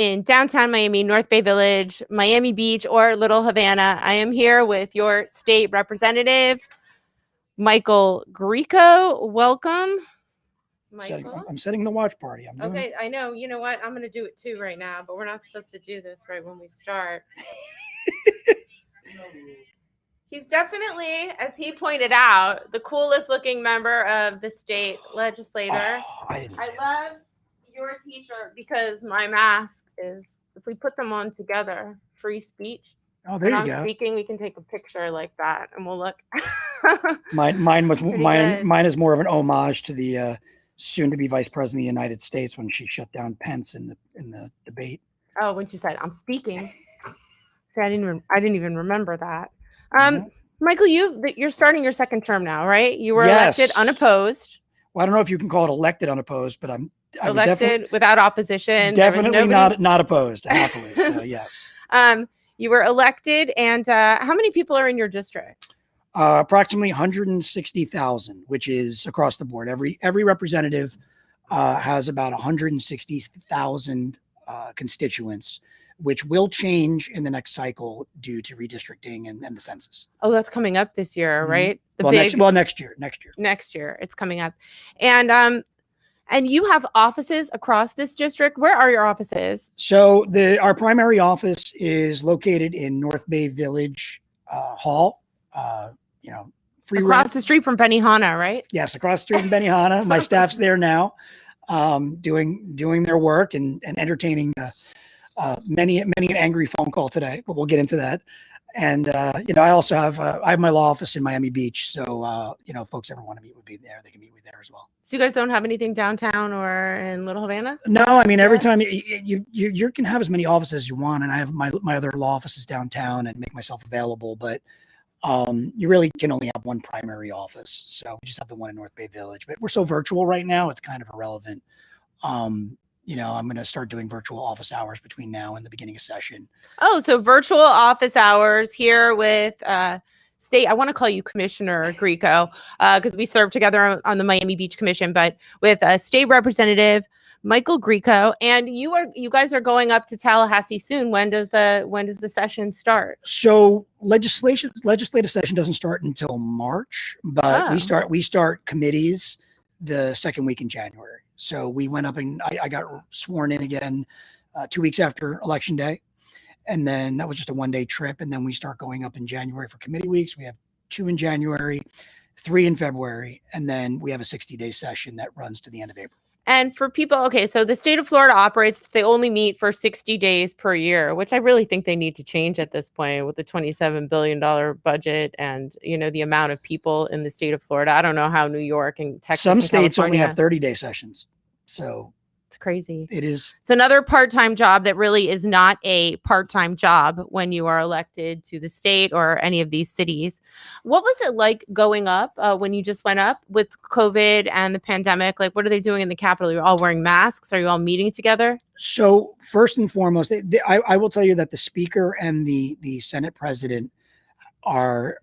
in downtown Miami, North Bay Village, Miami Beach, or Little Havana. I am here with your state representative, Michael Grieco. Welcome, Michael. I'm setting the watch party. Okay, I know. You know what? I'm going to do it too right now, but we're not supposed to do this right when we start. He's definitely, as he pointed out, the coolest looking member of the state legislature. Oh, I love your t-shirt because my mask is, if we put them on together, free speech. Oh, there you go. I'm speaking, we can take a picture like that and we'll look. mine is more of an homage to the soon-to-be Vice President of the United States when she shut down Pence in the debate. Oh, when she said, "I'm speaking." See, I didn't even remember that. Michael, you're starting your second term now, right? You were elected unopposed. Well, I don't know if you can call it elected unopposed, but I elected without opposition. Definitely not opposed, happily. So yes. You were elected, and how many people are in your district? Approximately 160,000, which is across the board. Every representative has about 160,000 constituents, which will change in the next cycle due to redistricting and the census. Oh, that's coming up this year, right? Next year. Next year, it's coming up. And you have offices across this district. Where are your offices? So our primary office is located in North Bay Village Hall. Across the street from Benihana, right? Yes, across the street from Benihana. My staff's there now, doing their work and entertaining many an angry phone call today, but we'll get into that. And I also have my law office in Miami Beach, so folks ever want to meet with me there, they can meet with me there as well. So you guys don't have anything downtown or in Little Havana? No, I mean every time you can have as many offices as you want, and I have my other law offices downtown and make myself available, but you really can only have one primary office, so we just have the one in North Bay Village. But we're so virtual right now, it's kind of irrelevant. I'm going to start doing virtual office hours between now and the beginning of session. Oh, so virtual office hours here with state. I want to call you Commissioner Grieco because we serve together on the Miami Beach Commission, but with State Representative Michael Grieco, and you guys are going up to Tallahassee soon. When does the session start? So legislative session doesn't start until March, but we start committees the second week in January. So we went up and I got sworn in again 2 weeks after Election Day. And then that was just a one-day trip. And then we start going up in January for committee weeks. We have 2 in January, 3 in February. And then we have a 60-day session that runs to the end of April. And for people, okay, so the state of Florida operates, they only meet for 60 days per year, which I really think they need to change at this point with the $27 billion budget and, the amount of people in the state of Florida. I don't know how New York and Texas Some and states California. only have 30-day sessions. So it's crazy. It is. It's another part-time job that really is not a part-time job when you are elected to the state or any of these cities. What was it like going up when you just went up with COVID and the pandemic? Like, what are they doing in the Capitol? You're all wearing masks? Are you all meeting together? So first and foremost, I will tell you that the Speaker and the Senate President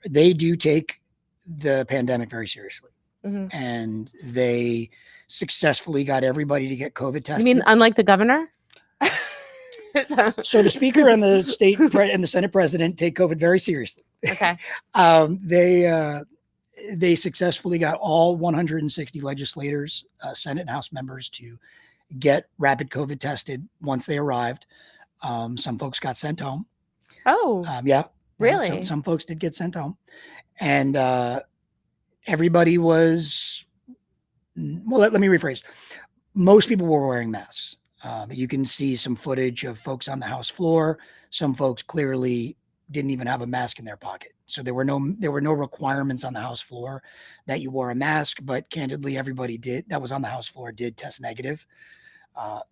they do take the pandemic very seriously. Mm-hmm. And they successfully got everybody to get COVID tested. You mean unlike the governor? So the Speaker and the and the Senate President take COVID very seriously. Okay. They successfully got all 160 legislators, Senate and House members to get rapid COVID tested once they arrived. Some folks got sent home. Oh. Yeah. Really? Some folks did get sent home. And everybody was, well, let me rephrase. Most people were wearing masks. You can see some footage of folks on the House floor. Some folks clearly didn't even have a mask in their pocket. So there were no requirements on the House floor that you wore a mask, but candidly, everybody that was on the House floor did test negative.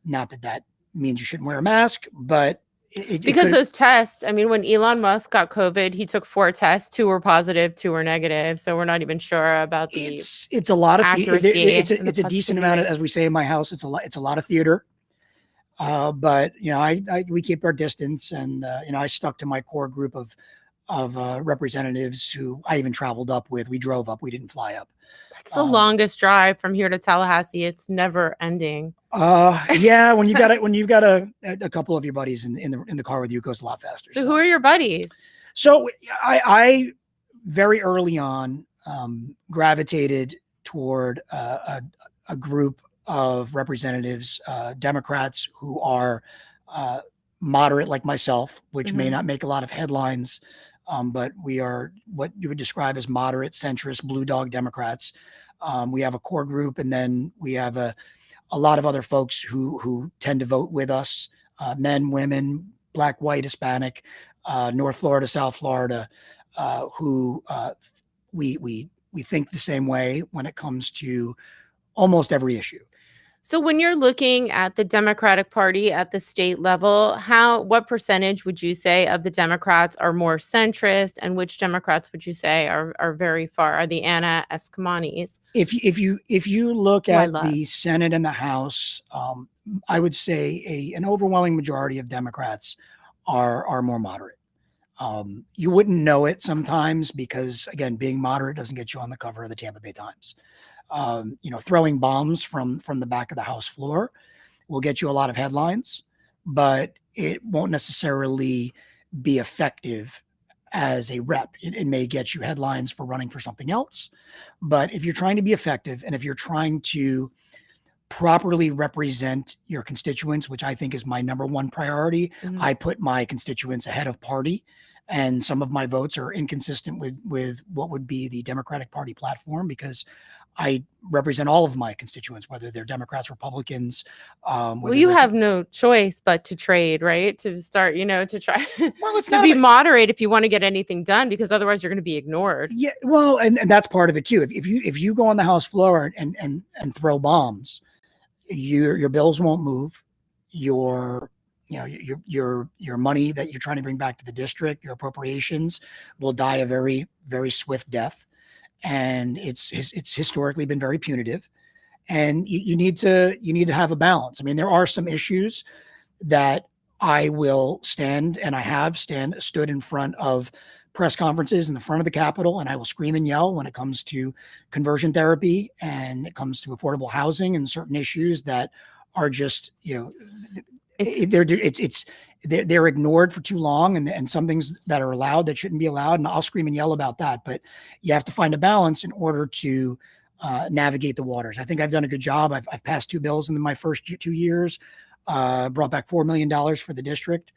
Not that means you shouldn't wear a mask, but because those tests, I mean, when Elon Musk got COVID, he took 4 tests, 2 were positive, 2 were negative. So we're not even sure about the it's a lot of accuracy. It's a decent amount of, as we say in my house, it's a lot of theater. But we keep our distance, and I stuck to my core group of representatives who I even traveled up with. We drove up, we didn't fly up. That's the longest drive from here to Tallahassee. It's never ending. Yeah, when you've got a couple of your buddies in the car with you, it goes a lot faster. So who are your buddies? So I very early on gravitated toward a group of representatives, Democrats who are moderate like myself, which may not make a lot of headlines, but we are what you would describe as moderate, centrist, blue dog Democrats. We have a core group, and then we have a lot of other folks who tend to vote with us, men, women, Black, white, Hispanic, North Florida, South Florida, who we think the same way when it comes to almost every issue. So when you're looking at the Democratic Party at the state level, what percentage would you say of the Democrats are more centrist, and which Democrats would you say are very far, are the Anna Escamanis? If you look at the Senate and the House, I would say an overwhelming majority of Democrats are more moderate. You wouldn't know it sometimes because, again, being moderate doesn't get you on the cover of the Tampa Bay Times. Throwing bombs from the back of the House floor will get you a lot of headlines, but it won't necessarily be effective as a rep. It may get you headlines for running for something else, but if you're trying to be effective and if you're trying to properly represent your constituents, which I think is my number one priority, I put my constituents ahead of party. And some of my votes are inconsistent with what would be the Democratic Party platform, because I represent all of my constituents, whether they're Democrats, Republicans. Well, you have no choice but to trade, right? To start, to try well, it's to be moderate if you want to get anything done, because otherwise you're going to be ignored. Yeah, well, and that's part of it too. If you go on the House floor and throw bombs, your bills won't move. Your money that you're trying to bring back to the district, your appropriations, will die a very, very swift death. And it's historically been very punitive, and you need to have a balance. I mean, there are some issues that I will stand, and I have stood in front of press conferences in the front of the Capitol, and I will scream and yell when it comes to conversion therapy and it comes to affordable housing and certain issues that are just, they're ignored for too long, and some things that are allowed that shouldn't be allowed. And I'll scream and yell about that, but you have to find a balance in order to navigate the waters. I think I've done a good job. I've passed 2 bills in my first 2 years, brought back $4 million for the district.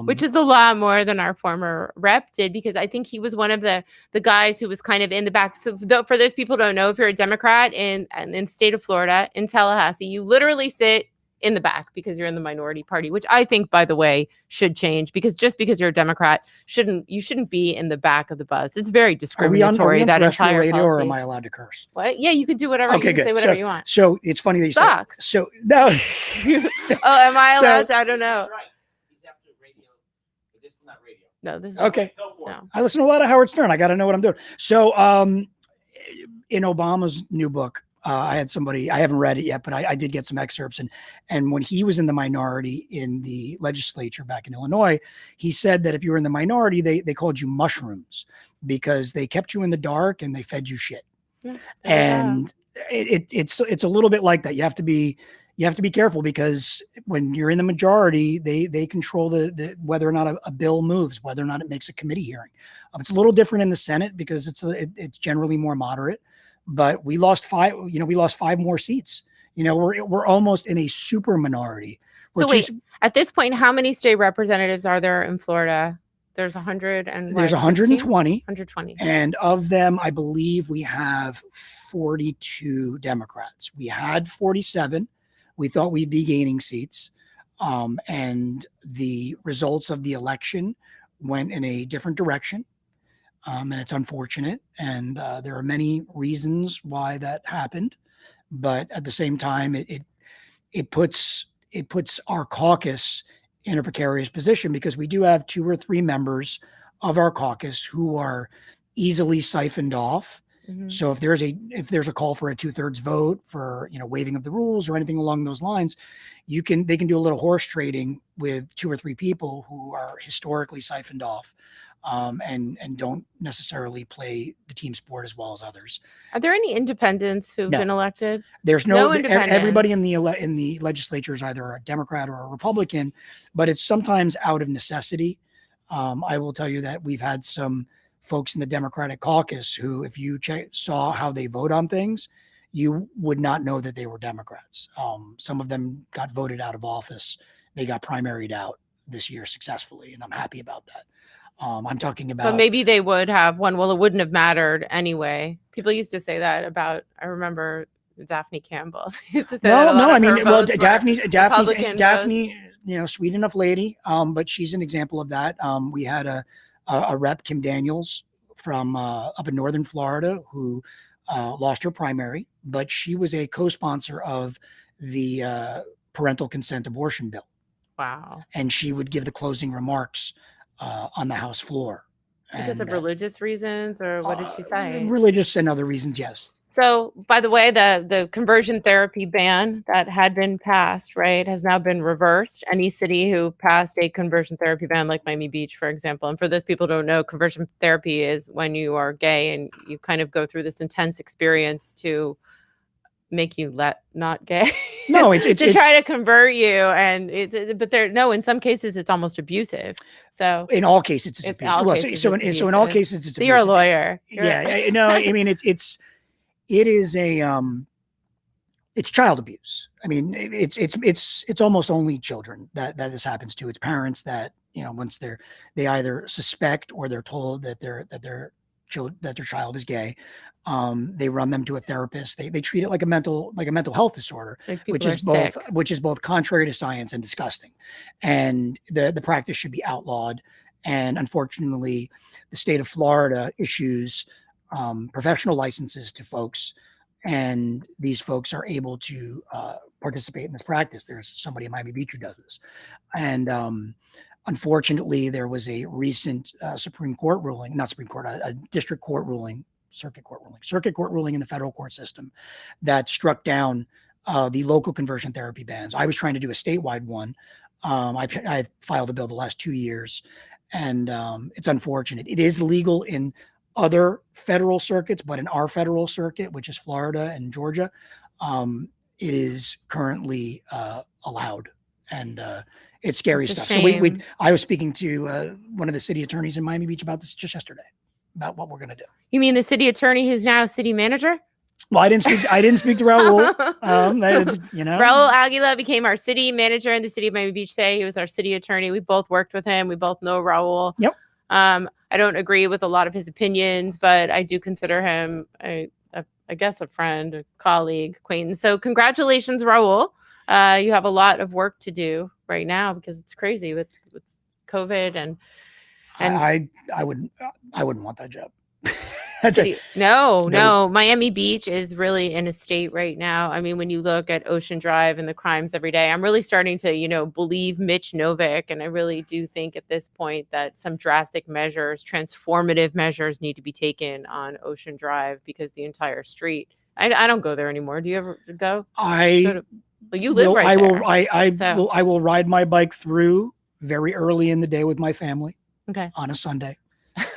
Which is a lot more than our former rep did, because I think he was one of the guys who was kind of in the back. So for those people who don't know, if you're a Democrat in the state of Florida, in Tallahassee, you literally sit in the back because you're in the minority party, which I think, by the way, should change, because just because you're a Democrat you shouldn't be in the back of the bus. It's very discriminatory. Are we on terrestrial radio, or am I allowed to curse? What? Yeah, you can do whatever. Okay, you can say whatever you want. So it's funny that you Sucks. say. So no. Oh, am I allowed to? I don't know. Right. He's absolute radio. But this is not radio. No, this is okay. No. I listen to a lot of Howard Stern. I got to know what I'm doing. So in Obama's new book, I had somebody, I haven't read it yet, but I did get some excerpts. And when he was in the minority in the legislature back in Illinois, he said that if you were in the minority, they called you mushrooms because they kept you in the dark and they fed you shit. Yeah. And it's a little bit like that. You have to be careful, because when you're in the majority, they control the whether or not a bill moves, whether or not it makes a committee hearing. It's a little different in the Senate because it's generally more moderate. But we lost 5 more seats. We're almost in a super minority. At this point, how many state representatives are there in Florida? There's 100 and there's 120. 120. And of them, I believe we have 42 Democrats. We had 47. We thought we'd be gaining seats. And the results of the election went in a different direction. And it's unfortunate. And there are many reasons why that happened. But at the same time, it puts our caucus in a precarious position, because we do have 2 or 3 members of our caucus who are easily siphoned off. Mhm. So if there's a call for a 2/3 vote for, waiving of the rules or anything along those lines, they can do a little horse trading with 2 or 3 people who are historically siphoned off, and don't necessarily play the team sport as well as others. Are there any independents who've No. been elected? There's No everybody in independents. the legislature is either a Democrat or a Republican, but it's sometimes out of necessity. I will tell you that we've had some folks in the Democratic caucus who, if you saw how they vote on things, you would not know that they were Democrats. Some of them got voted out of office. They got primaried out this year successfully, and I'm happy about that. I'm talking about. But maybe they would have one. Well, it wouldn't have mattered anyway. People used to say that about. I remember Daphne Campbell used to say that a lot No. of I mean, her well, votes were Daphne, Republican votes. sweet enough lady. But she's an example of that. We had a rep, Kim Daniels, from up in northern Florida, who lost her primary, but she was a co-sponsor of the parental consent abortion bill. Wow. And she would give the closing remarks on the House floor. Because of religious reasons, or what did she say? Religious and other reasons, yes. So, by the way, the conversion therapy ban that had been passed, right, has now been reversed. Any city who passed a conversion therapy ban, like Miami Beach, for example, and for those people who don't know, conversion therapy is when you are gay and you kind of go through this intense experience to make you not gay. No, it's to try to convert you, and in some cases it's almost abusive. So in all cases it's abusive. In all cases it's abusive. You're a lawyer. No, I mean it's child abuse. I mean, it's almost only children that this happens to. It's parents that, once they either suspect or they're told that their child is gay, they run them to a therapist. They treat it like a mental health disorder, which is both contrary to science and disgusting. And the practice should be outlawed. And unfortunately, the state of Florida issues professional licenses to folks, and these folks are able to participate in this practice. There's somebody in Miami Beach who does this. And unfortunately, there was a recent Supreme Court ruling, not Supreme Court, a district court ruling, circuit court ruling in the federal court system that struck down the local conversion therapy bans. I was trying to do a statewide one. I've filed a bill the last 2 years, and it's unfortunate. It is legal in other federal circuits, but in our federal circuit, which is Florida and Georgia, it is currently allowed, and it's scary stuff. So I was speaking to one of the city attorneys in Miami Beach about this just yesterday, about what we're going to do. You mean the city attorney who's now city manager? Well, I didn't speak to Raul. Raul Aguila became our city manager in the city of Miami Beach today. He was our city attorney. We both worked with him. We both know Raul. Yep. I don't agree with a lot of his opinions, but I do consider him, I guess, a friend, a colleague, acquaintance. So congratulations, Raul. You have a lot of work to do right now because it's crazy with COVID and I wouldn't want that job. No. Miami Beach is really in a state right now. I mean, when you look at Ocean Drive and the crimes every day, I'm really starting to, believe Mitch Novick. And I really do think at this point that some drastic measures, transformative measures need to be taken on Ocean Drive because the entire street, I don't go there anymore. Do you ever go? You live right there. I will ride my bike through very early in the day with my family. Okay. On a Sunday.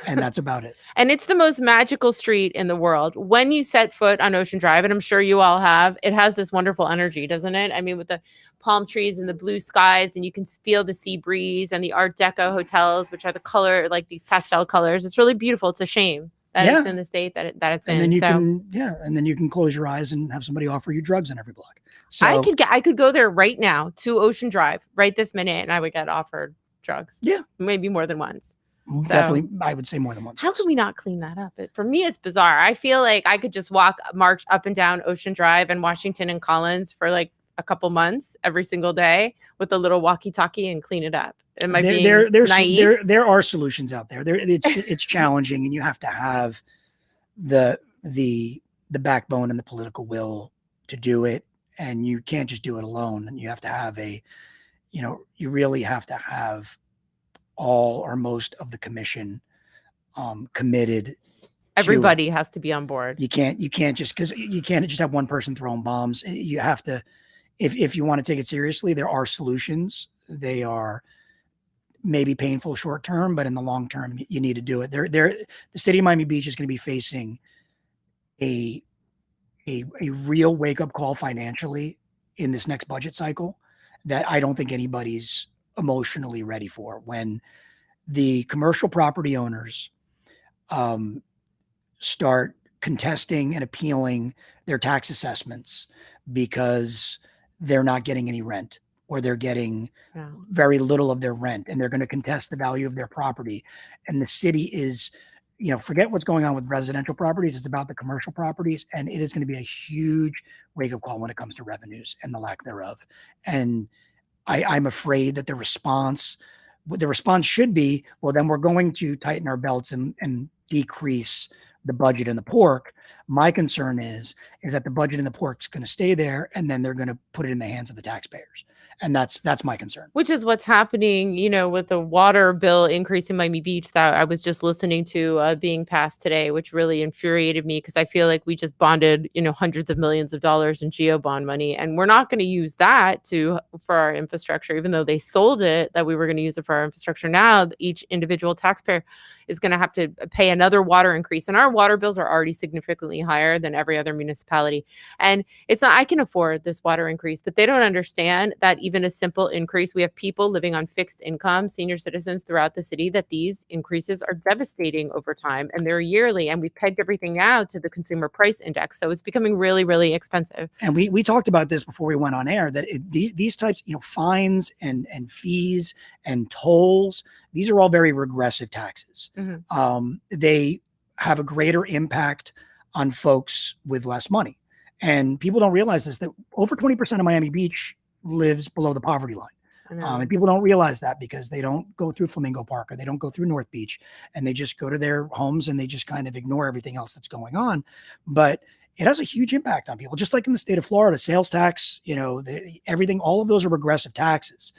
And that's about it. And it's the most magical street in the world. When you set foot on Ocean Drive, and I'm sure you all have, it has this wonderful energy, doesn't it? I mean, with the palm trees and the blue skies, and you can feel the sea breeze and the Art Deco hotels, which are the color, like these pastel colors. It's really beautiful. It's a shame that it's in the state that it's in. And then you can close your eyes and have somebody offer you drugs in every block. So I could go there right now to Ocean Drive right this minute, and I would get offered drugs. Yeah. Maybe more than once. Definitely, I would say more than once. How can we not clean that up? For me, it's bizarre. I feel like I could just march up and down Ocean Drive and Washington and Collins for like a couple months every single day with a little walkie-talkie and clean it up. Am I being naive? There are solutions out there. It's challenging, and you have to have the backbone and the political will to do it, and you can't just do it alone. And you have to have you really have to have all or most of the commission committed Everybody has to be on board. You can't just, because you can't just have one person throwing bombs. You have to, if you want to take it seriously, there are solutions. They are maybe painful short term, but in the long term, you need to do it. The city of Miami Beach is going to be facing a real wake up call financially in this next budget cycle that I don't think anybody's emotionally ready for. When the commercial property owners start contesting and appealing their tax assessments because they're not getting any rent, or they're getting very little of their rent, and they're going to contest the value of their property. And the city is, forget what's going on with residential properties. It's about the commercial properties. And it is going to be a huge wake-up call when it comes to revenues and the lack thereof. And I'm afraid that the response should be, well, then we're going to tighten our belts and decrease the budget in the pork. My concern is that the budget in the pork is going to stay there, and then they're going to put it in the hands of the taxpayers. And that's my concern. Which is what's happening, with the water bill increase in Miami Beach that I was just listening to being passed today, which really infuriated me, because I feel like we just bonded, hundreds of millions of dollars in geo bond money, and we're not going to use that for our infrastructure, even though they sold it that we were going to use it for our infrastructure. Now each individual taxpayer is going to have to pay another water increase, and our water bills are already significantly higher than every other municipality. And it's not, I can afford this water increase, but they don't understand that even a simple increase, we have people living on fixed income, senior citizens throughout the city, that these increases are devastating over time, and they're yearly, and we pegged everything out to the consumer price index. So it's becoming really, really expensive. And we talked about this before we went on air, that these types, fines and fees and tolls, these are all very regressive taxes. Mm-hmm. They have a greater impact on folks with less money. And people don't realize this, that over 20% of Miami Beach lives below the poverty line. And people don't realize that because they don't go through Flamingo Park, or they don't go through North Beach, and they just go to their homes and they just kind of ignore everything else that's going on. But it has a huge impact on people, just like in the state of Florida, sales tax, everything, all of those are regressive taxes.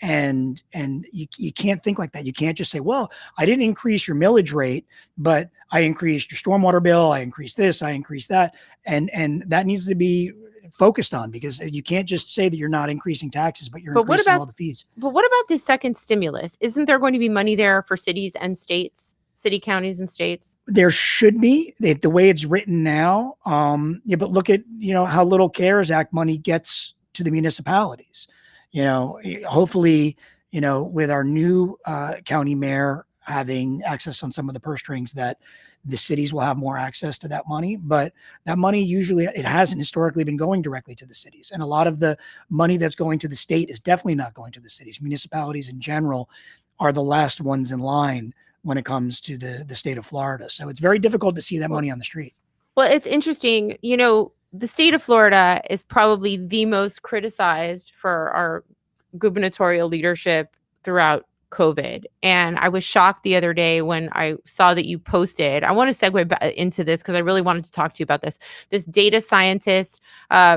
And you can't think like that. You can't just say, well, I didn't increase your millage rate, but I increased your stormwater bill. I increased this, I increased that. And that needs to be focused on, because you can't just say that you're not increasing taxes, but you're increasing all the fees. But what about this second stimulus? Isn't there going to be money there for cities and states? City, counties, and states? There should be, the way it's written now. But look at, how little CARES Act money gets to the municipalities. Hopefully, with our new county mayor having access on some of the purse strings, that the cities will have more access to that money. But that money, usually, it hasn't historically been going directly to the cities. And a lot of the money that's going to the state is definitely not going to the cities. Municipalities in general are the last ones in line when it comes to the state of Florida. So it's very difficult to see that money on the street. Well, it's interesting, the state of Florida is probably the most criticized for our gubernatorial leadership throughout COVID. And I was shocked the other day when I saw that you posted. I want to segue into this because I really wanted to talk to you about this. This data scientist,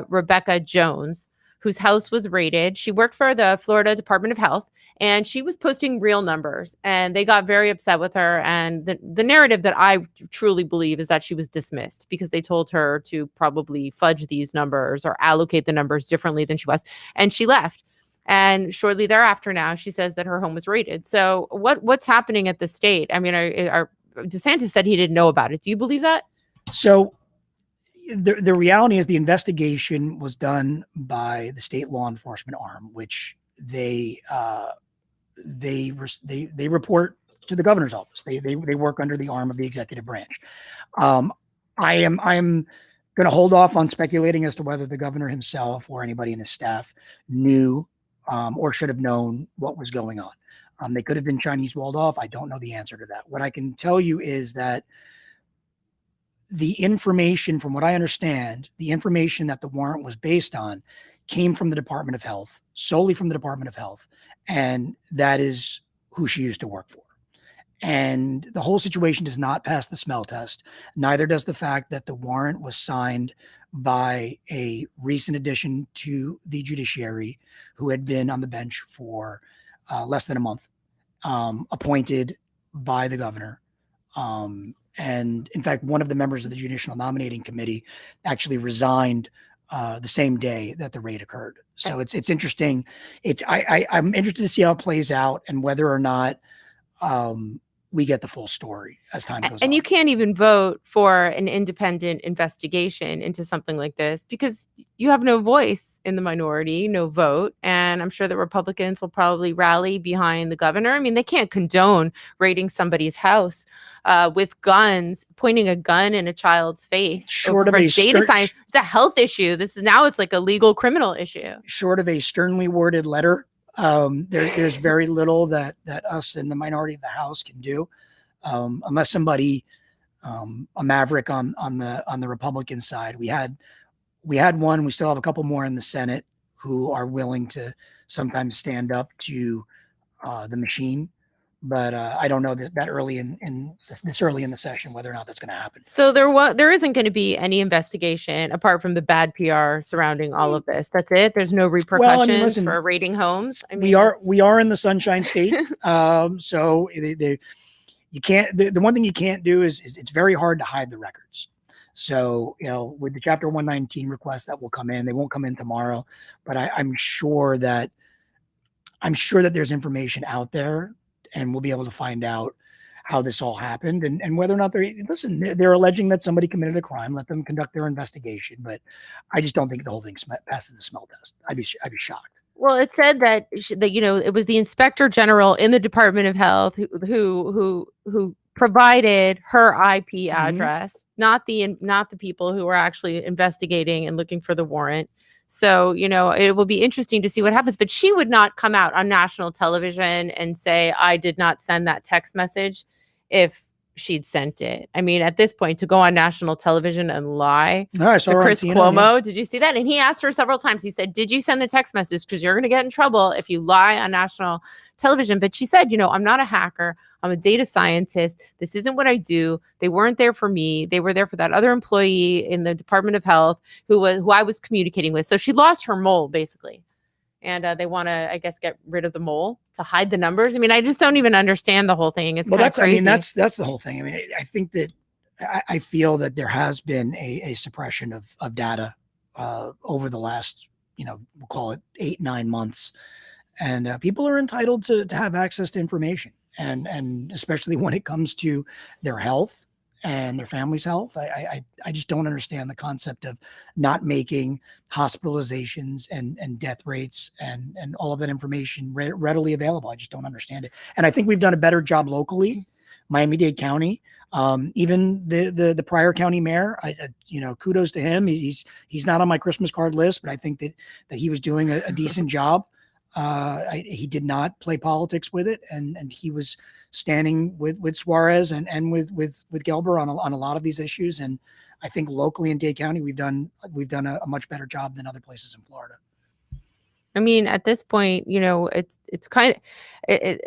Rebecca Jones, whose house was raided. She worked for the Florida Department of Health, and she was posting real numbers, and they got very upset with her. And the narrative that I truly believe is that she was dismissed because they told her to probably fudge these numbers or allocate the numbers differently than she was. And she left. And shortly thereafter, now she says that her home was raided. So what's happening at the state? I mean, DeSantis said he didn't know about it. Do you believe that? So the reality is the investigation was done by the state law enforcement arm, which they report to the governor's office. They work under the arm of the executive branch. I'm going to hold off on speculating as to whether the governor himself or anybody in his staff knew or should have known what was going on. They could have been Chinese walled off. I don't know the answer to that. What I can tell you is that the information, from what I understand, the information that the warrant was based on came from the Department of Health, solely from the Department of Health. And that is who she used to work for. And the whole situation does not pass the smell test. Neither does the fact that the warrant was signed by a recent addition to the judiciary who had been on the bench for less than a month, appointed by the governor. And in fact, one of the members of the Judicial Nominating Committee actually resigned the same day that the raid occurred. So it's interesting. I'm interested to see how it plays out and whether or not we get the full story as time goes on. And you can't even vote for an independent investigation into something like this because you have no voice in the minority, no vote. And I'm sure that Republicans will probably rally behind the governor. I mean, they can't condone raiding somebody's house with guns, pointing a gun in a child's face. Short of a a data science, it's a health issue. It's like a legal criminal issue. Short of a sternly worded letter, there's very little that us in the minority of the House can do, unless somebody, a maverick on the Republican side. We had one. We still have a couple more in the Senate who are willing to sometimes stand up to the machine. But I don't know that early this early in the session whether or not that's going to happen. So there isn't going to be any investigation apart from the bad PR surrounding all of this. That's it. There's no repercussions listen, for raiding homes. I mean, we are in the Sunshine State, so you can't. The one thing you can't do is it's very hard to hide the records. So with the Chapter 119 requests that will come in, they won't come in tomorrow, but I'm sure that there's information out there. And we'll be able to find out how this all happened and whether or not they're alleging that somebody committed a crime. Let them conduct their investigation. But I just don't think the whole thing passes the smell test. I'd be shocked. Well, it said that it was the Inspector General in the Department of Health who provided her IP address, not the people who were actually investigating and looking for the warrant. So, it will be interesting to see what happens. But she would not come out on national television and say, I did not send that text message if she'd sent it. I mean, at this point, to go on national television and lie to Chris Cuomo, did you see that? And he asked her several times. He said, did you send the text message? Because you're going to get in trouble if you lie on national television. But she said, I'm not a hacker. I'm a data scientist. This isn't what I do. They weren't there for me. They were there for that other employee in the Department of Health who I was communicating with. So she lost her mole, basically. And they want to, I guess, get rid of the mole to hide the numbers. I mean, I just don't even understand the whole thing. It's crazy. I mean, that's the whole thing. I mean, I think that I feel that there has been a suppression of data over the last, we'll call it 8-9 months. And people are entitled to have access to information. And especially when it comes to their health and their family's health, I just don't understand the concept of not making hospitalizations and death rates and all of that information readily available. I just don't understand it. And I think we've done a better job locally, Miami-Dade County. Even the prior county mayor, kudos to him. He's not on my Christmas card list, but I think that he was doing a decent job. He did not play politics with it, and he was standing with Suarez and with Gelber on a lot of these issues. And I think locally in Dade County, we've done a much better job than other places in Florida. I mean, at this point, it's kind of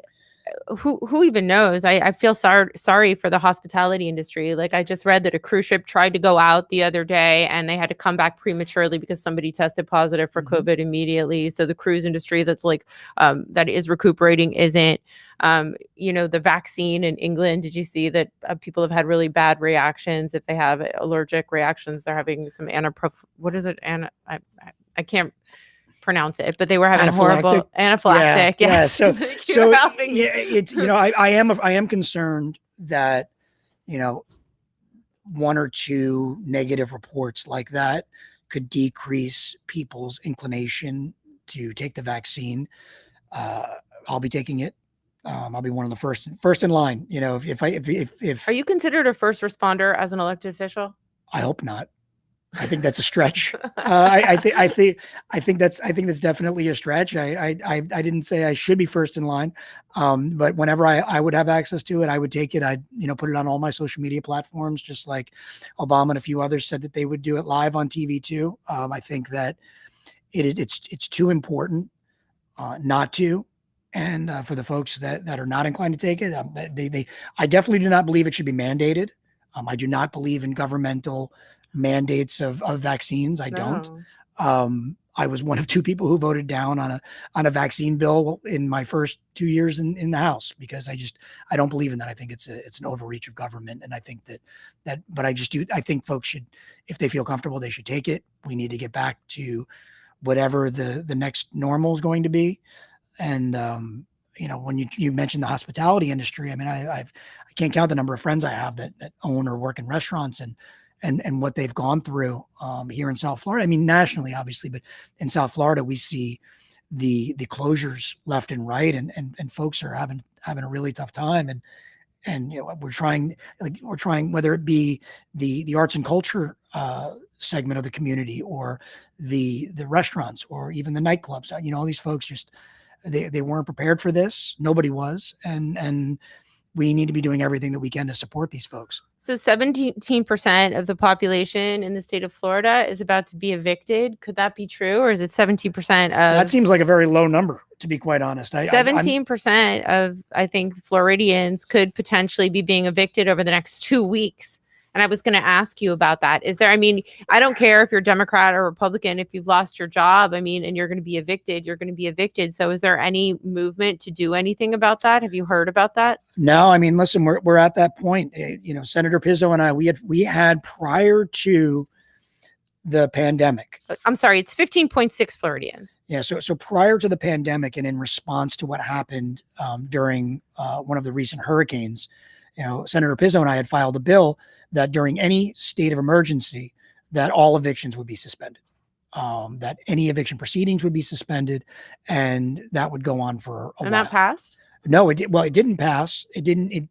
who even knows? I feel sorry for the hospitality industry. Like, I just read that a cruise ship tried to go out the other day and they had to come back prematurely because somebody tested positive for COVID immediately. So the cruise industry that is recuperating isn't. The vaccine in England, did you see that people have had really bad reactions? If they have allergic reactions, they're having some I can't pronounce it, but they were having horrible anaphylactic. Yeah. So I am concerned that, one or two negative reports like that could decrease people's inclination to take the vaccine. I'll be taking it. I'll be one of the first in line. If Are you considered a first responder as an elected official? I hope not. I think that's a stretch. I think that's definitely a stretch. I didn't say I should be first in line, but whenever I would have access to it, I would take it. I'd put it on all my social media platforms, just like Obama and a few others said that they would do it live on TV too. I think that it's too important not to. And for the folks that are not inclined to take it, I definitely do not believe it should be mandated. I do not believe in governmental mandates of vaccines. I don't. I was one of 2 people who voted down on a vaccine bill in my first 2 years in the House, because I don't believe in that. I think it's an overreach of government, and I think but I think folks should, if they feel comfortable, they should take it. We need to get back to whatever the next normal is going to be. And when you mentioned the hospitality industry, I mean, I can't count the number of friends I have that own or work in restaurants, and what they've gone through here in South Florida. I mean, nationally, obviously, but in South Florida, we see the closures left and right, and folks are having a really tough time. And we're trying, whether it be the arts and culture segment of the community, or the restaurants, or even the nightclubs. All these folks just they weren't prepared for this. Nobody was, and we need to be doing everything that we can to support these folks. So 17% of the population in the state of Florida is about to be evicted. Could that be true? Or is it 17% of... That seems like a very low number, to be quite honest. 17% of, I think, Floridians could potentially be being evicted over the next 2 weeks. And I was going to ask you about that. I don't care if you're Democrat or Republican, if you've lost your job, and you're going to be evicted, you're going to be evicted. So is there any movement to do anything about that? Have you heard about that? No, listen, we're at that point. Senator Pizzo and I, we had prior to the pandemic. I'm sorry, it's 15.6 Floridians. Yeah. So prior to the pandemic, and in response to what happened during one of the recent hurricanes, Senator Pizzo and I had filed a bill that during any state of emergency, that all evictions would be suspended, that any eviction proceedings would be suspended, and that would go on for a while. And that passed? No, it didn't pass. It didn't.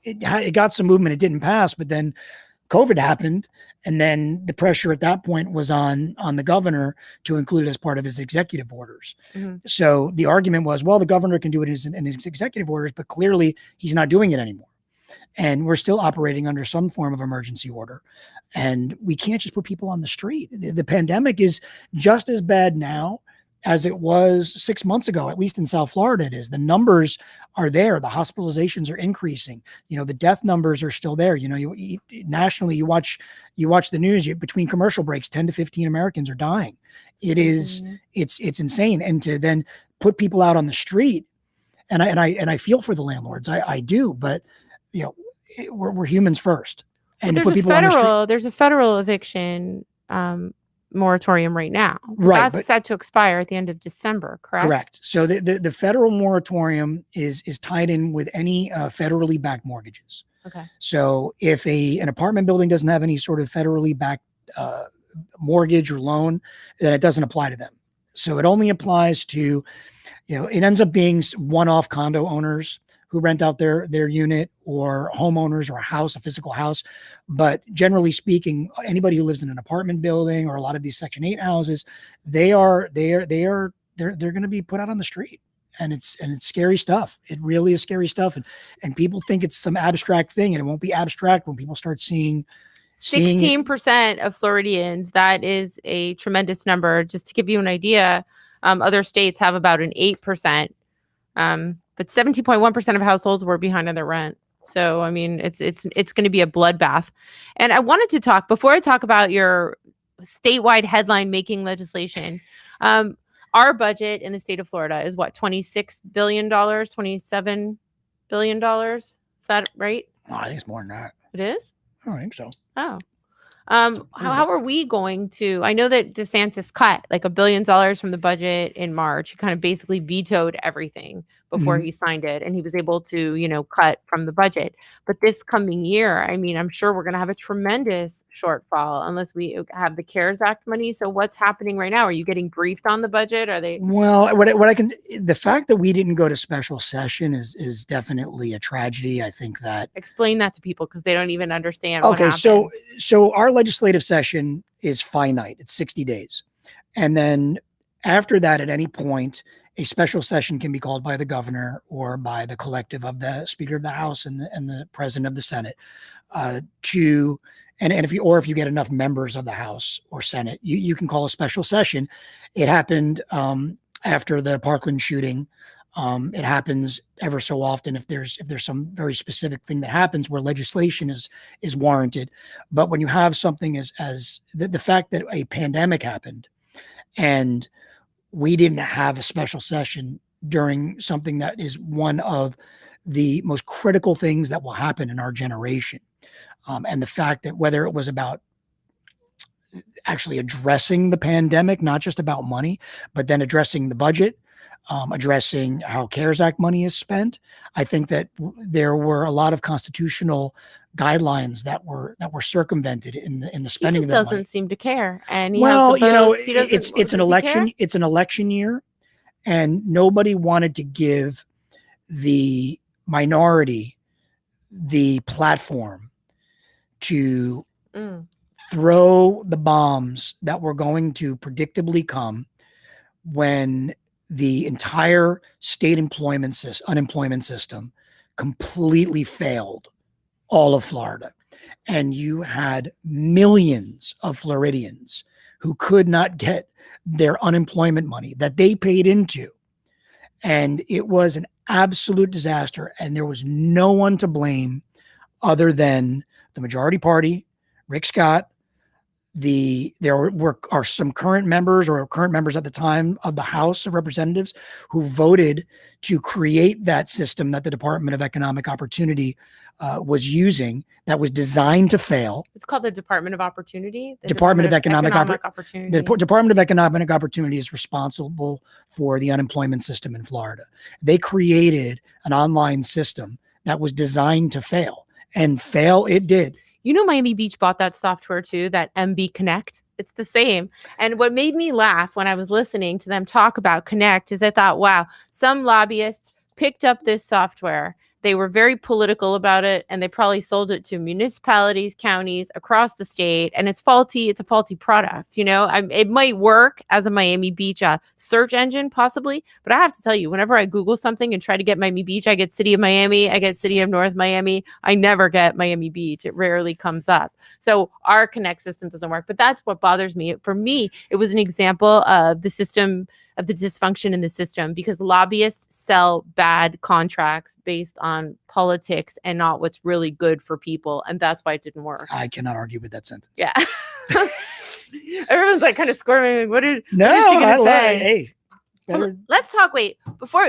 It got some movement. It didn't pass, but then COVID happened, and then the pressure at that point was on the governor to include it as part of his executive orders. Mm-hmm. So the argument was, well, the governor can do it in his executive orders, but clearly he's not doing it anymore. And we're still operating under some form of emergency order. And we can't just put people on the street. The pandemic is just as bad now as it was 6 months ago, at least in South Florida it is. The numbers are there. The hospitalizations are increasing. The death numbers are still there. Nationally, you watch the news, between commercial breaks, 10 to 15 Americans are dying. It is, it's insane. And to then put people out on the street, and I feel for the landlords. I do, but we're humans first. And there's a federal eviction moratorium right now. Right. That's set to expire at the end of December, correct? Correct. So the federal moratorium is tied in with any federally backed mortgages. Okay. So if an apartment building doesn't have any sort of federally backed mortgage or loan, then it doesn't apply to them. So it only applies to, it ends up being one-off condo owners who rent out their unit, or homeowners, or a physical house. But generally speaking, anybody who lives in an apartment building, or a lot of these Section 8 houses, they're going to be put out on the street. And it's scary stuff. It really is scary stuff. And people think it's some abstract thing, and it won't be abstract when people start seeing 16% of Floridians. That is a tremendous number. Just to give you an idea, other states have about an 8%. But 17.1% of households were behind on their rent. So, it's going to be a bloodbath. And I wanted to talk, before I talk about your statewide headline making legislation, our budget in the state of Florida is what, $26 billion, $27 billion? Is that right? Oh, I think it's more than that. It is? I think so. Oh. How are we going to, I know that DeSantis cut like $1 billion from the budget in March. He kind of basically vetoed everything before he signed it, and he was able to, cut from the budget. But this coming year, I'm sure we're going to have a tremendous shortfall unless we have the CARES Act money. So what's happening right now? Are you getting briefed on the budget? Are they? Well, the fact that we didn't go to special session is definitely a tragedy. I think that. Explain that to people, because they don't even understand. Okay, what happened. So our legislative session is finite. It's 60 days. And then after that, at any point, a special session can be called by the governor or by the collective of the Speaker of the House and the President of the Senate if you get enough members of the House or Senate, you can call a special session. It happened after the Parkland shooting. It happens ever so often if there's some very specific thing that happens where legislation is warranted. But when you have something as the fact that a pandemic happened, And we didn't have a special session during something that is one of the most critical things that will happen in our generation. And the fact that whether it was about actually addressing the pandemic, not just about money, but then addressing the budget, addressing how CARES Act money is spent. I think that there were a lot of constitutional guidelines that were circumvented in the spending. He just doesn't seem to care, and he well, has the votes. it's an election. It's an election year, and nobody wanted to give the minority the platform to throw the bombs that were going to predictably come when the entire state unemployment system completely failed all of Florida. And you had millions of Floridians who could not get their unemployment money that they paid into. And it was an absolute disaster. And there was no one to blame other than the majority party, Rick Scott. There are some current members at the time of the House of Representatives who voted to create that system that the Department of Economic Opportunity was using, that was designed to fail. It's called the Department of Opportunity. The Department of Economic Opportunity. The Department of Economic Opportunity is responsible for the unemployment system in Florida. They created an online system that was designed to fail, and fail it did. You know, Miami Beach bought that software too, that MB Connect. It's the same. And what made me laugh when I was listening to them talk about Connect is I thought, wow, some lobbyists picked up this software. They were very political about it, and they probably sold it to municipalities, counties across the state. And it's faulty. It's a faulty product. You know, it might work as a Miami Beach search engine, possibly. But I have to tell you, whenever I Google something and try to get Miami Beach, I get City of Miami. I get City of North Miami. I never get Miami Beach. It rarely comes up. So our Connect system doesn't work. But that's what bothers me. For me, it was an example of the system, of the dysfunction in the system, because lobbyists sell bad contracts based on politics and not what's really good for people. And that's why it didn't work. I cannot argue with that sentence. Yeah. Everyone's like kind of squirming. What is she going to say? Hey, well, let's talk.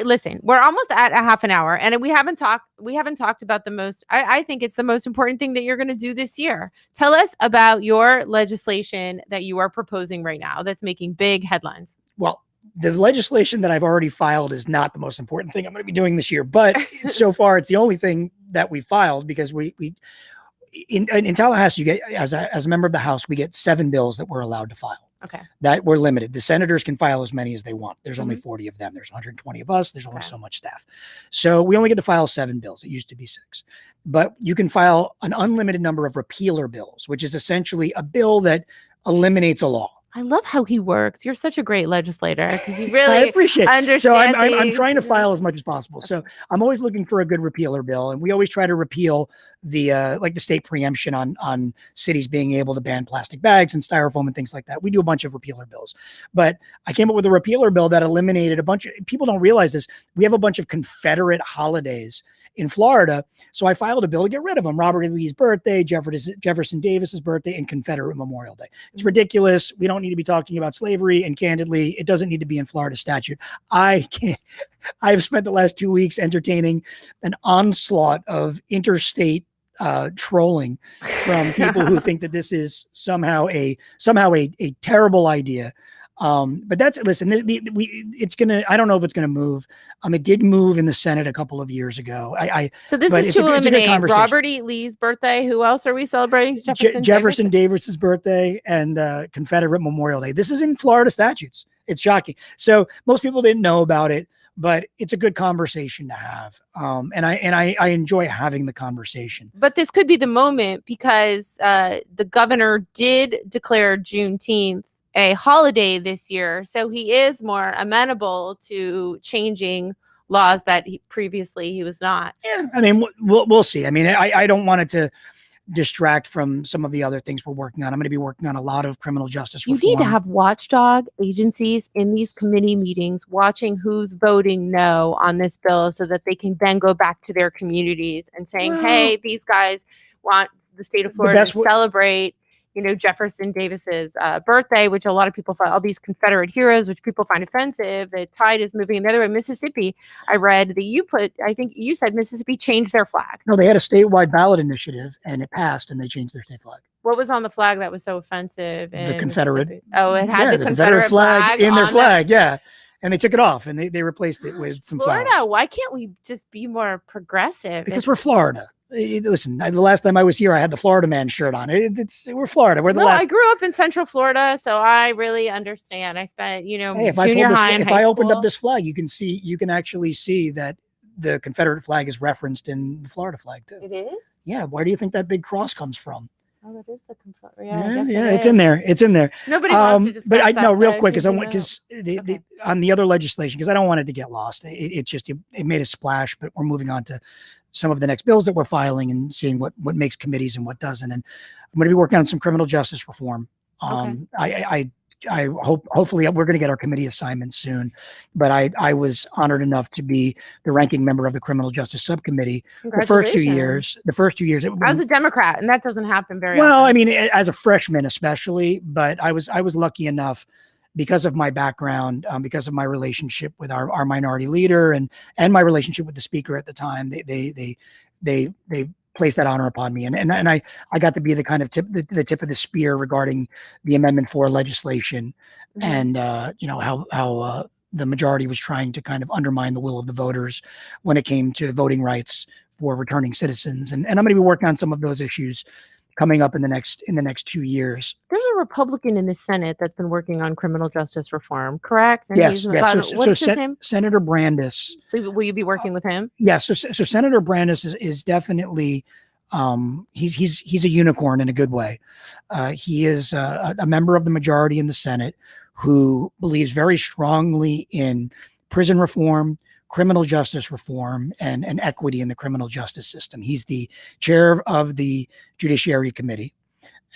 Listen, we're almost at a half an hour, and we haven't talked about the most, I think it's the most important thing that you're going to do this year. Tell us about your legislation that you are proposing right now that's making big headlines. Well, the legislation that I've already filed is not the most important thing I'm going to be doing this year, but so far it's the only thing that we filed, because we in Tallahassee, you get, as a member of the House, we get 7 bills that we're allowed to file. Okay. That we're limited. The senators can file as many as they want. There's only 40 of them. There's 120 of us. There's only so much staff. So we only get to file 7 bills. It used to be 6. But you can file an unlimited number of repealer bills, which is essentially a bill that eliminates a law. I love how he works. You're such a great legislator, because you really I appreciate understand. So I'm trying to file as much as possible. So I'm always looking for a good repealer bill, and we always try to repeal the like the state preemption on cities being able to ban plastic bags and styrofoam and things like that. We do a bunch of repealer bills, but I came up with a repealer bill that eliminated a bunch of, people don't realize this, we have a bunch of Confederate holidays in Florida. So I filed a bill to get rid of them. Robert E. Lee's birthday, Jefferson Davis's birthday, and Confederate Memorial Day. It's ridiculous. We don't need to be talking about slavery, and candidly, it doesn't need to be in Florida statute. I've spent the last 2 weeks entertaining an onslaught of interstate trolling from people who think that this is somehow a terrible idea. But that's, listen, it's gonna, I don't know if it's gonna move. It did move in the Senate a couple of years ago. So this is to eliminate Robert E. Lee's birthday. Who else are we celebrating? Jefferson Davis's birthday and Confederate Memorial Day. This is in Florida statutes. It's shocking. So most people didn't know about it, but it's a good conversation to have. And I enjoy having the conversation. But this could be the moment, because the governor did declare Juneteenth a holiday this year. So he is more amenable to changing laws that previously he was not. Yeah, I mean, we'll see. I mean, I don't want it to distract from some of the other things we're working on. I'm going to be working on a lot of criminal justice reform. You need to have watchdog agencies in these committee meetings watching who's voting no on this bill, so that they can then go back to their communities and saying, hey, these guys want the state of Florida to celebrate Jefferson Davis's birthday, which a lot of people find, all these Confederate heroes, which people find offensive. The tide is moving the other way. Mississippi, I read that I think you said Mississippi changed their flag. No, they had a statewide ballot initiative and it passed and they changed their state flag. What was on the flag that was so offensive? The Confederate. Oh, it had the Confederate flag in their flag. The, yeah. And they took it off and they replaced it with some Florida. flowers. Why can't we just be more progressive? Because we're Florida. Listen, the last time I was here, I had the Florida man shirt on. We're Florida. We're the last. I grew up in Central Florida, so I really understand. I spent, Hey, junior high and if high I opened school. up this flag, you can actually see that the Confederate flag is referenced in the Florida flag too. It is? Yeah. Where do you think that big cross comes from? Oh, that is the Confederate. Yeah, it's in there. It's in there. Nobody wants to discuss but I that, know real though, quick because on the other legislation, because I don't want it to get lost. It made a splash, but we're moving on to some of the next bills that we're filing and seeing what makes committees and what doesn't. And I'm going to be working on some criminal justice reform. I hopefully we're going to get our committee assignments soon, but I was honored enough to be the ranking member of the criminal justice subcommittee the first 2 years. I was a Democrat, and that doesn't happen very well. often. I mean, as a freshman, especially, but I was lucky enough because of my background, because of my relationship with our minority leader and my relationship with the speaker at the time. They placed that honor upon me, and I got to be the kind of the tip of the spear regarding the Amendment 4 legislation, and how the majority was trying to kind of undermine the will of the voters when it came to voting rights for returning citizens, and I'm going to be working on some of those issues coming up in the next 2 years. There's a Republican in the Senate that's been working on criminal justice reform, correct? And yes. what's his name? Senator Brandis. So will you be working with him? Yes. So Senator Brandis is definitely he's a unicorn in a good way. He is a member of the majority in the Senate who believes very strongly in prison reform, criminal justice reform, and equity in the criminal justice system. He's the chair of the Judiciary Committee,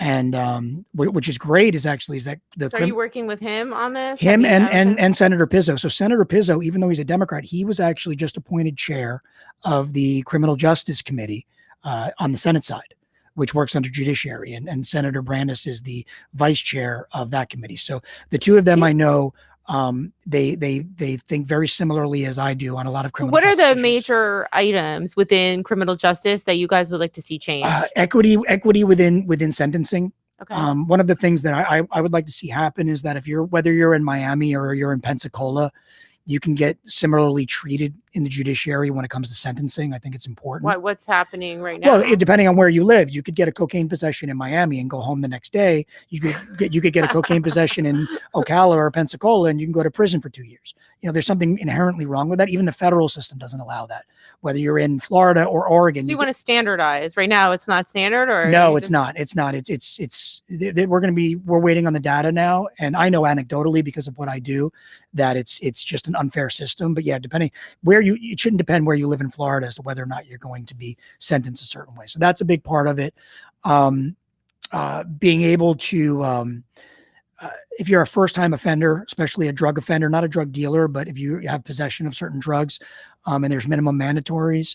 and which is great. So are you working with him on this? Him and Senator Pizzo. So Senator Pizzo, even though he's a Democrat, he was actually just appointed chair of the Criminal Justice Committee on the Senate side, which works under Judiciary, and Senator Brandis is the vice chair of that committee. So the two of them, I know. They think very similarly as I do on a lot of criminal. What are the issues. major items within criminal justice that you guys would like to see change? Equity within sentencing. Okay. One of the things that I would like to see happen is that whether you're in Miami or you're in Pensacola, you can get similarly treated in the judiciary when it comes to sentencing. I think it's important. What's happening right now? Well, depending on where you live, you could get a cocaine possession in Miami and go home the next day. You could get a cocaine possession in Ocala or Pensacola, and you can go to prison for 2 years. There's something inherently wrong with that. Even the federal system doesn't allow that. Whether you're in Florida or Oregon, so you want to standardize. Right now, it's not standard, or no, it's not. It's not. We're waiting on the data now, and I know anecdotally because of what I do that it's just an unfair system. But yeah, depending where it shouldn't depend where you live in Florida as to whether or not you're going to be sentenced a certain way. So that's a big part of it. Being able to, if you're a first-time offender, especially a drug offender, not a drug dealer, but if you have possession of certain drugs, and there's minimum mandatories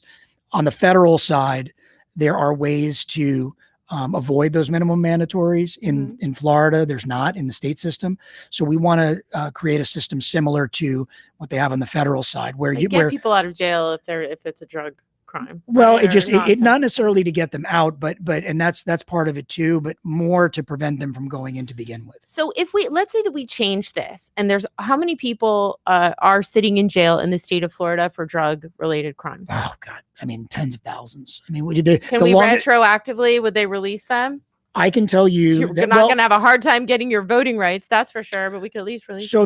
on the federal side, there are ways to avoid those minimum mandatories. In Florida, there's not in the state system. So we want to create a system similar to what they have on the federal side, where you get people out of jail if it's a drug crime. Well, it not necessarily to get them out, but that's part of it too, but more to prevent them from going in to begin with. So let's say that we change this, and there's how many people are sitting in jail in the state of Florida for drug related crimes? Oh God. I mean, tens of thousands. I mean, retroactively, would they release them? I can tell you you're not going to have a hard time getting your voting rights, that's for sure. But we could at least release. So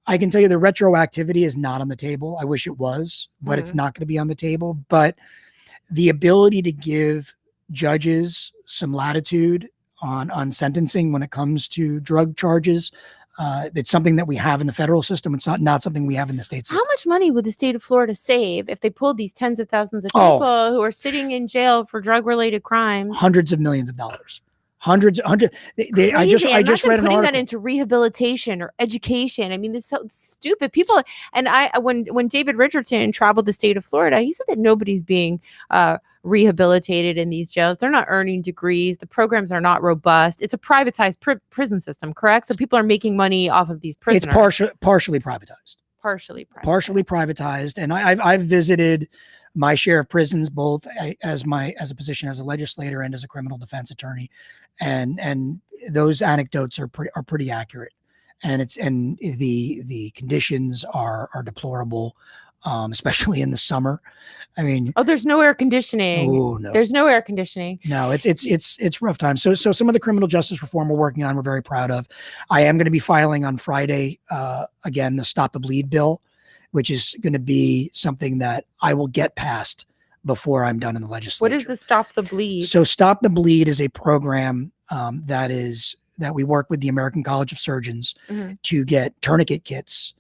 I can tell you the retroactivity is not on the table. I wish it was, but it's not going to be on the table. But the ability to give judges some latitude on sentencing when it comes to drug charges, it's something that we have in the federal system. It's not something we have in the state system. How much money would the state of Florida save if they pulled these tens of thousands of people who are sitting in jail for drug related crimes? Hundreds of millions of dollars. hundreds. I just read an putting article. that into rehabilitation or education. I mean, this is so stupid. People, and when David Richardson traveled the state of Florida, he said that nobody's being rehabilitated in these jails. They're not earning degrees. The programs are not robust. It's a privatized prison system, correct? So people are making money off of these prisoners. It's partially privatized. Partially privatized. And I've visited my share of prisons, both as a position as a legislator and as a criminal defense attorney, and those anecdotes are pretty accurate. And the conditions are deplorable, especially in the summer. I mean, there's no air conditioning. Oh no, there's no air conditioning. No, it's rough time. So some of the criminal justice reform we're working on, we're very proud of. I am going to be filing on Friday again the Stop the Bleed bill, which is going to be something that I will get passed before I'm done in the legislature. What is the Stop the Bleed? So Stop the Bleed is a program that we work with the American College of Surgeons to get tourniquet kits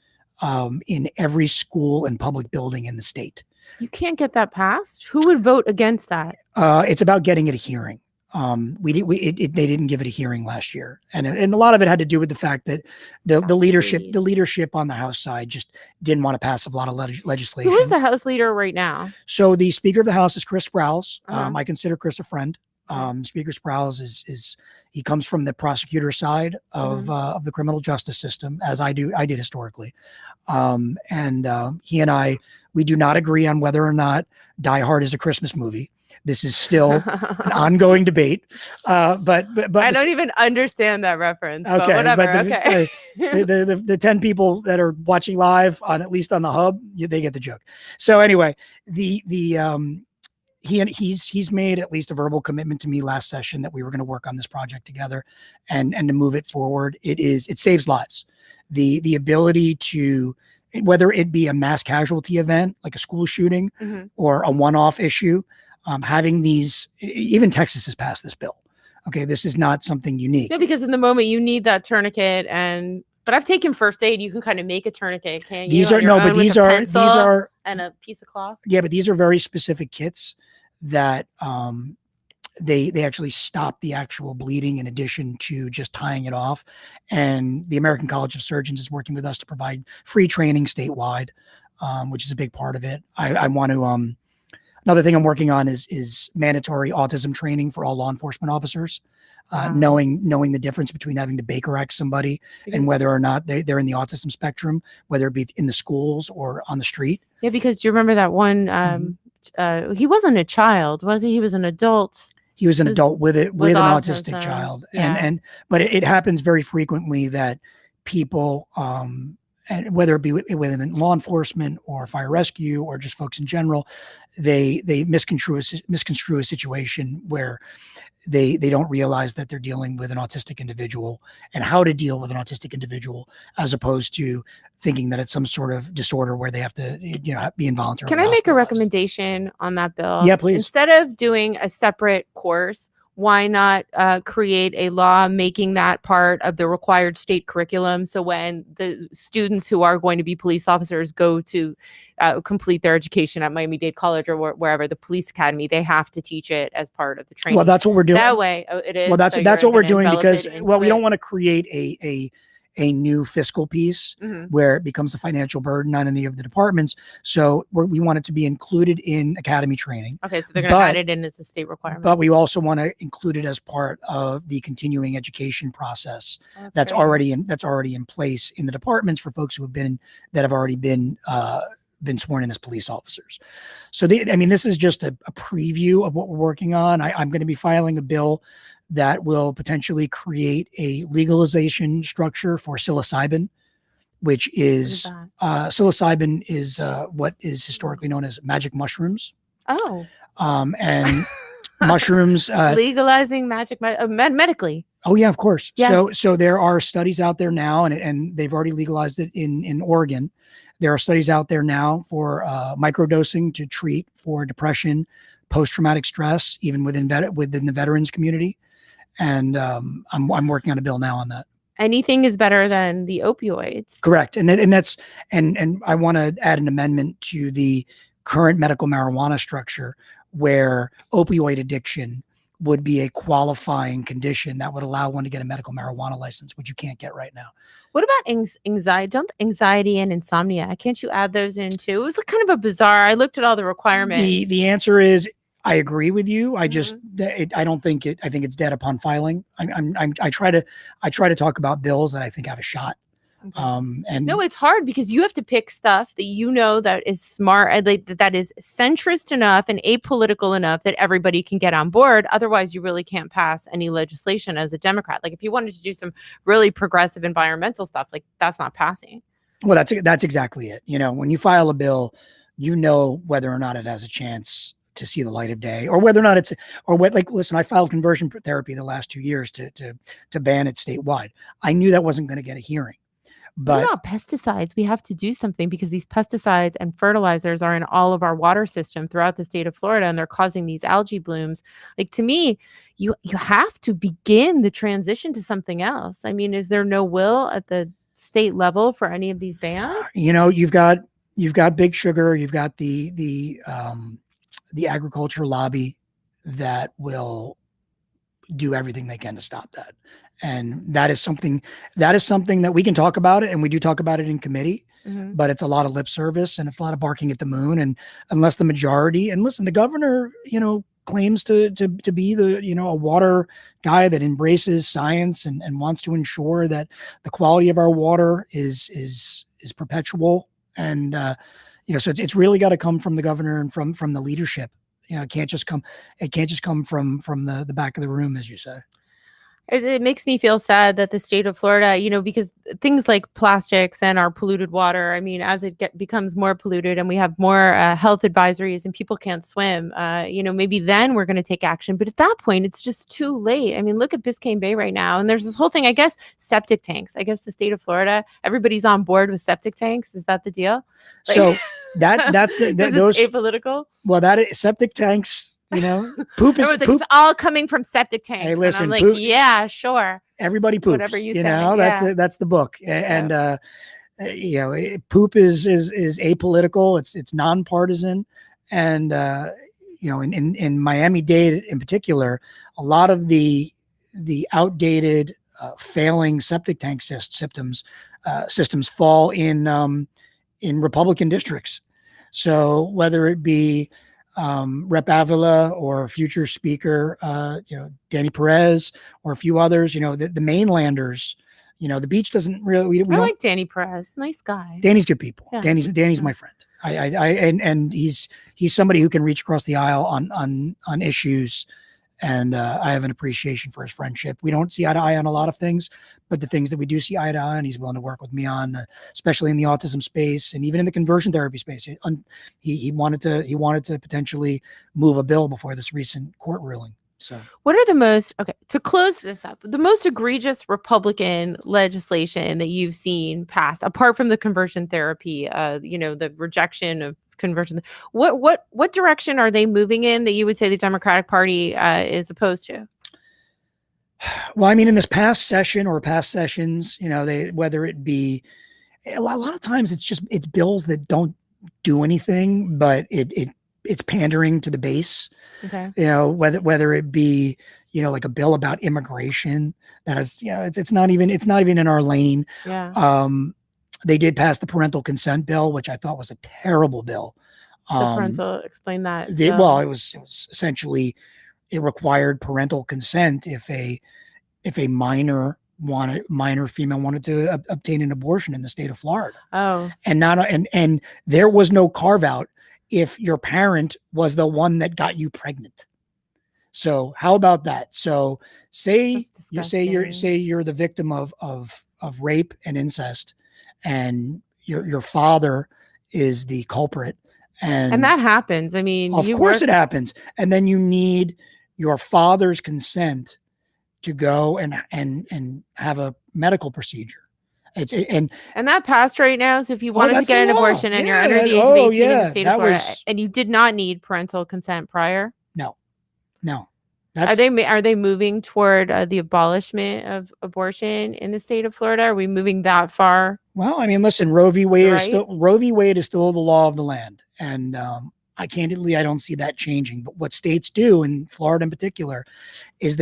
in every school and public building in the state. You can't get that passed? Who would vote against that? It's about getting it a hearing. They didn't give it a hearing last year, and a lot of it had to do with the fact that the leadership on the House side just didn't want to pass a lot of legislation. Who is the House leader right now? So the Speaker of the House is Chris Sprowls. I consider Chris a friend. Speaker Sprowls he comes from the prosecutor side of the criminal justice system, as I did historically. He and I, we do not agree on whether or not Die Hard is a Christmas movie. This is still an ongoing debate. But I don't even understand that reference. Okay, but whatever. Okay. The 10 people that are watching live at least on the hub, they get the joke. So anyway, he's made at least a verbal commitment to me last session that we were going to work on this project together and to move it forward. It saves lives. The ability to, whether it be a mass casualty event like a school shooting or a one-off issue, having these, even Texas has passed this bill. Okay, this is not something unique. No, because in the moment you need that tourniquet but I've taken first aid. You can kind of make a tourniquet, can't you? These are and a piece of cloth. Yeah, but these are very specific kits that they actually stop the actual bleeding in addition to just tying it off. And the American College of Surgeons is working with us to provide free training statewide, which is a big part of it. I want to another thing I'm working on is mandatory autism training for all law enforcement officers. Knowing the difference between having to Baker Act somebody and whether or not they're in the autism spectrum, whether it be in the schools or on the street. Yeah, because do you remember that one? He wasn't a child, was he? He was an adult. He was an adult with an autistic child, but it happens very frequently that people, and whether it be within law enforcement or fire rescue or just folks in general, they misconstrue a situation where they don't realize that they're dealing with an autistic individual and how to deal with an autistic individual, as opposed to thinking that it's some sort of disorder where they have to, be involuntarily. Can I make a recommendation on that bill? Yeah, please. Instead of doing a separate course, why not create a law making that part of the required state curriculum? So when the students who are going to be police officers go to complete their education at Miami-Dade College or wherever, the police academy, they have to teach it as part of the training. Well, that's what we're doing. That way, it is. Well, that's what we're doing because, we don't want to create a new fiscal piece where it becomes a financial burden on any of the departments. So we want it to be included in academy training. Okay, so they're going to add it in as a state requirement. But we also want to include it as part of the continuing education process that's already in place in the departments for folks who have already been sworn in as police officers. So this is just a preview of what we're working on. I'm going to be filing a bill that will potentially create a legalization structure for psilocybin, which is psilocybin is what is historically known as magic mushrooms. Oh. And mushrooms legalizing magic medically. Oh yeah, of course. Yes. So there are studies out there now, and they've already legalized it in Oregon. There are studies out there now for microdosing to treat for depression, post-traumatic stress, even within the veterans community. And I'm working on a bill now on that. Anything is better than the opioids. Correct. And I want to add an amendment to the current medical marijuana structure where opioid addiction would be a qualifying condition that would allow one to get a medical marijuana license, which you can't get right now. What about anxiety? Don't anxiety and insomnia? Can't you add those in too? It was kind of a bizarre. I looked at all the requirements. The answer is I agree with you. I just I don't think it. I think it's dead upon filing. I try to talk about bills that I think have a shot. Okay. And no, it's hard because you have to pick stuff that you know that is smart, that is centrist enough and apolitical enough that everybody can get on board. Otherwise, you really can't pass any legislation as a Democrat. Like if you wanted to do some really progressive environmental stuff, like that's not passing. Well, that's exactly it. You know, when you file a bill, you know whether or not it has a chance to see the light of day, or whether or not listen, I filed conversion therapy the last 2 years to ban it statewide. I knew that wasn't going to get a hearing. But what about pesticides? We have to do something because these pesticides and fertilizers are in all of our water system throughout the state of Florida, and they're causing these algae blooms. Like to me, you have to begin the transition to something else. I mean, is there no will at the state level for any of these bans? You know, you've got Big Sugar, you've got the agriculture lobby that will do everything they can to stop that. And that is something that we can talk about it. And we do talk about it in committee, but it's a lot of lip service and it's a lot of barking at the moon. And unless the majority, and listen, the governor, you know, claims to be the, you know, a water guy that embraces science and wants to ensure that the quality of our water is perpetual. And, you know, so it's really got to come from the governor and from the leadership. You know, it can't just come from the back of the room, as you say. It makes me feel sad that the state of Florida, you know, because things like plastics and our polluted water, I mean, as it becomes more polluted and we have more health advisories and people can't swim, you know, maybe then we're going to take action. But at that point, it's just too late. I mean, look at Biscayne Bay right now. And there's this whole thing, I guess, septic tanks. I guess the state of Florida, everybody's on board with septic tanks. Is that the deal? Like, so that's those apolitical. Well, that is septic tanks. You know, poop is like, poop. it's all coming from septic tanks. Hey, listen, and I'm like, poop, yeah, sure. Everybody poops. Whatever you say, know, that's the book. And you know, poop is apolitical. It's nonpartisan. And you know, in Miami-Dade in particular, a lot of the outdated, failing septic tank systems fall in Republican districts. So whether it be Rep Avila or future speaker, you know, Danny Perez or a few others, you know, the mainlanders, you know, the beach doesn't really, I like Danny Perez. Nice guy. Danny's good people. Yeah. Danny's my friend. And he's somebody who can reach across the aisle on issues. And I have an appreciation for his friendship. We don't see eye to eye on a lot of things, but the things that we do see eye to eye on, he's willing to work with me on, especially in the autism space and even in the conversion therapy space. He wanted to potentially move a bill before this recent court ruling. So, what are to close this up, the most egregious Republican legislation that you've seen passed, apart from the conversion therapy, you know, the rejection of conversion? What direction are they moving in that you would say the Democratic Party is opposed to? Well, I mean, in this past session or past sessions, you know, whether it be a lot of times it's bills that don't do anything, but it's pandering to the base. Okay. You know, whether it be, you know, like a bill about immigration that is, you know, it's not even in our lane. Yeah. They did pass the parental consent bill, which I thought was a terrible bill. The parental, explain that. Well, it was essentially, it required parental consent if a minor female wanted to obtain an abortion in the state of Florida. Oh. And there was no carve out if your parent was the one that got you pregnant. So how about that? So say you're the victim of rape and incest, and your father is the culprit, and that happens. I mean, of course it happens. And then you need your father's consent to go and have a medical procedure. And that passed right now. So if you wanted to get an abortion and you're under the age of 18 in the state of Florida, and you did not need parental consent prior, no. Are they moving toward the abolishment of abortion in the state of Florida? Are we moving that far? Well, I mean, listen, Roe v. Wade is still the law of the land, and I candidly, I don't see that changing. But what states do, and Florida in particular, is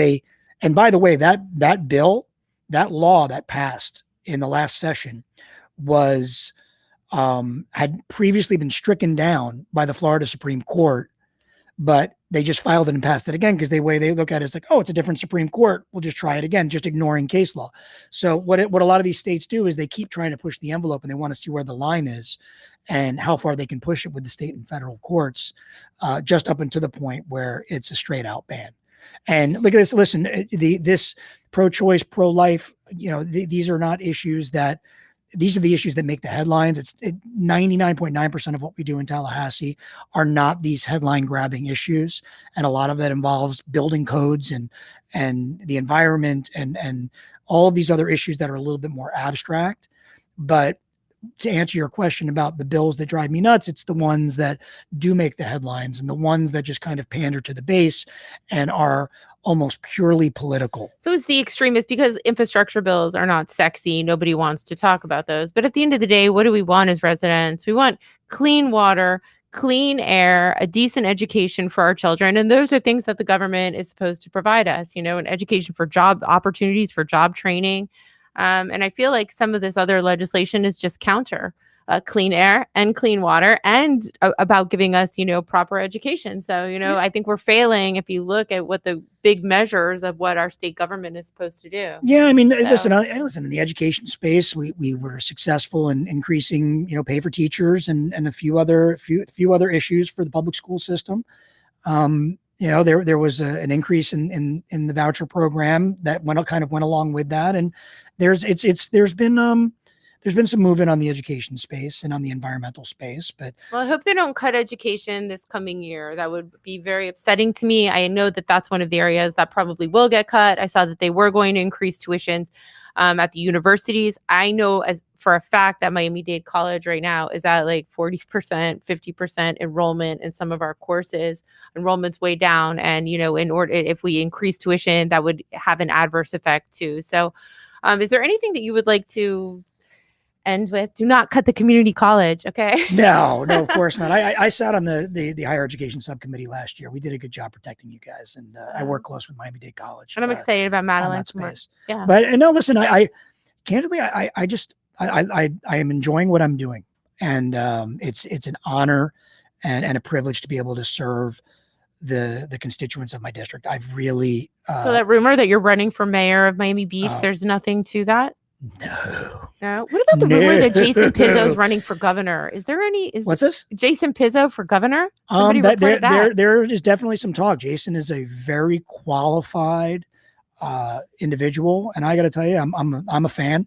and by the way, that bill, that law that passed in the last session was had previously been stricken down by the Florida Supreme Court, but they just filed it and passed it again because the way they look at it is like, oh, it's a different Supreme Court. We'll just try it again, just ignoring case law. So what a lot of these states do is they keep trying to push the envelope and they want to see where the line is and how far they can push it with the state and federal courts, just up until the point where it's a straight out ban. And look at this. Listen, this pro-choice, pro-life, these are not issues these are the issues that make the headlines. 99.9% of what we do in Tallahassee are not these headline grabbing issues. And a lot of that involves building codes and the environment and all of these other issues that are a little bit more abstract. But to answer your question about the bills that drive me nuts, it's the ones that do make the headlines and the ones that just kind of pander to the base and are almost purely political. So it's the extremist, because infrastructure bills are not sexy. Nobody wants to talk about those. But at the end of the day, what do we want as residents? We want clean water, clean air, a decent education for our children. And those are things that the government is supposed to provide us, an education for job opportunities, for job training. And I feel like some of this other legislation is just counter clean air and clean water and about giving us, proper education. So, I think we're failing if you look at what the big measures of what our state government is supposed to do. Yeah, I mean, listen, in the education space, we were successful in increasing, pay for teachers and a few other issues for the public school system. There was an increase in the voucher program that went along with that, and there's been some movement on the education space and on the environmental space. But I hope they don't cut education this coming year. That would be very upsetting to me. I know that that's one of the areas that probably will get cut. I saw that they were going to increase tuitions at the universities. I know for a fact that Miami-Dade College right now is at like 40%, 50% enrollment in some of our courses. Enrollment's way down. And, if we increase tuition, that would have an adverse effect too. So is there anything that you would like to end with? Do not cut the community college, okay? No, of course not. I sat on the higher education subcommittee last year. We did a good job protecting you guys, and I work close with Miami-Dade College. And I'm excited about Madeline. Space. Yeah. But no, listen, I candidly, I am enjoying what I'm doing, and it's an honor and a privilege to be able to serve the constituents of my district. I've really so that rumor that you're running for mayor of Miami Beach, there's nothing to that. No. What about the rumor that Jason Pizzo is running for governor? Is there any? What's this? Jason Pizzo for governor? That. There is definitely some talk. Jason is a very qualified individual, and I got to tell you, I'm a fan.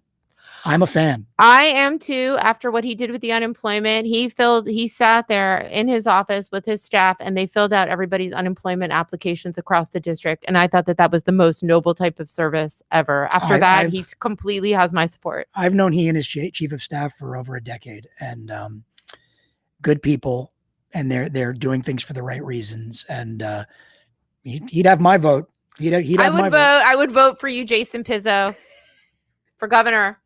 I'm a fan. I am too. After what he did with the unemployment, he sat there in his office with his staff and they filled out everybody's unemployment applications across the district. And I thought that was the most noble type of service ever. After that, he completely has my support. I've known he and his chief of staff for over a decade, and good people, and they're doing things for the right reasons. And he'd have my vote. I would vote for you, Jason Pizzo, for governor.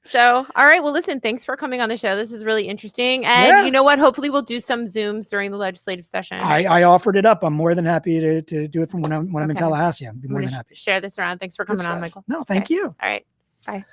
So, all right. Well, listen, thanks for coming on the show. This is really interesting. And you know what? Hopefully we'll do some Zooms during the legislative session. I offered it up. I'm more than happy to do it from when I'm in Tallahassee. I'd be more than happy. Share this around. Thanks for coming on, Michael. No, thank you. All right. Bye.